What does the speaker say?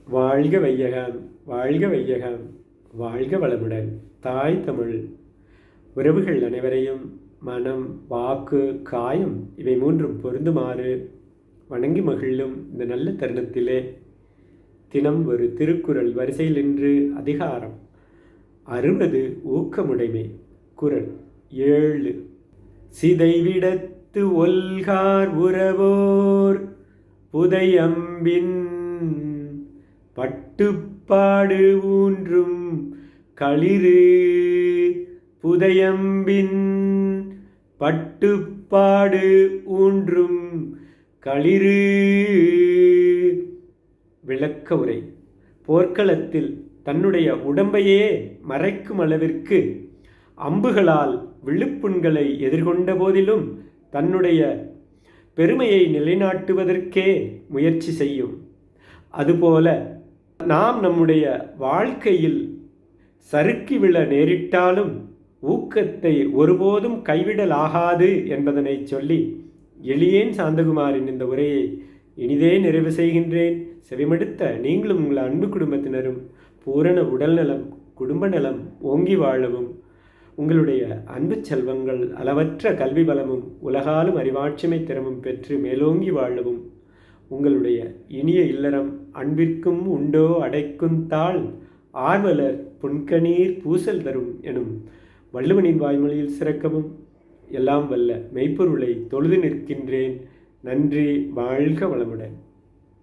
வாழ்க வையகம், வாழ்க வையகம், வாழ்க வளமுடன். தாய் தமிழ் உறவுகள் அனைவரையும் மனம், வாக்கு, காயம் இவை மூன்றும் பொருந்துமாறு வணங்கி மகிழும் இந்த நல்ல தருணத்திலே தினம் ஒரு திருக்குறள் வரிசையில் நின்று அதிகாரம் 60 ஊக்கமுடைமை. குறள் 7. சிதைவிடத்து ஒல்கார் உறவோர் புதையம்பின் பட்டுப்பாடு ஊன்றும் களிறு. புதையம்பின் பட்டுப்பாடு ஊன்றும் களிறு. விளக்க உரை. போர்க்களத்தில் தன்னுடைய உடம்பையே மறைக்கும் அளவிற்கு அம்புகளால் விழுப்புண்களை எதிர்கொண்ட போதிலும் தன்னுடைய பெருமையை நிலைநாட்டுவதற்கே முயற்சி செய்யும். அதுபோல நாம் நம்முடைய வாழ்க்கையில் சறுக்கி விழ நேரிட்டாலும் ஊக்கத்தை ஒருபோதும் கைவிடலாகாது என்பதனை சொல்லி எளியேன் சாந்தகுமாரின் இந்த உரையை இனிதே நிறைவு செய்கின்றேன். செவிமடுத்த நீங்களும் உங்கள் அன்பு குடும்பத்தினரும் பூரண உடல் நலம், குடும்ப நலம் ஓங்கி வாழவும், உங்களுடைய அன்பு செல்வங்கள் அளவற்ற கல்வி பலமும் உலகாலும் அறிவாட்சிமை திறமும் பெற்று மேலோங்கி வாழவும், உங்களுடைய இனிய இல்லறம் அன்பிற்கும் உண்டோ அடைக்கும் தாள் ஆர்வலர் புன்கணீர் பூசல் தரும் எனும் வள்ளுவனின் வாய்மொழியில் சிறக்கவும் எல்லாம் வல்ல மெய்ப்பொருளை தொழுது நிற்கின்றேன். நன்றி. வாழ்க வளமுடன்.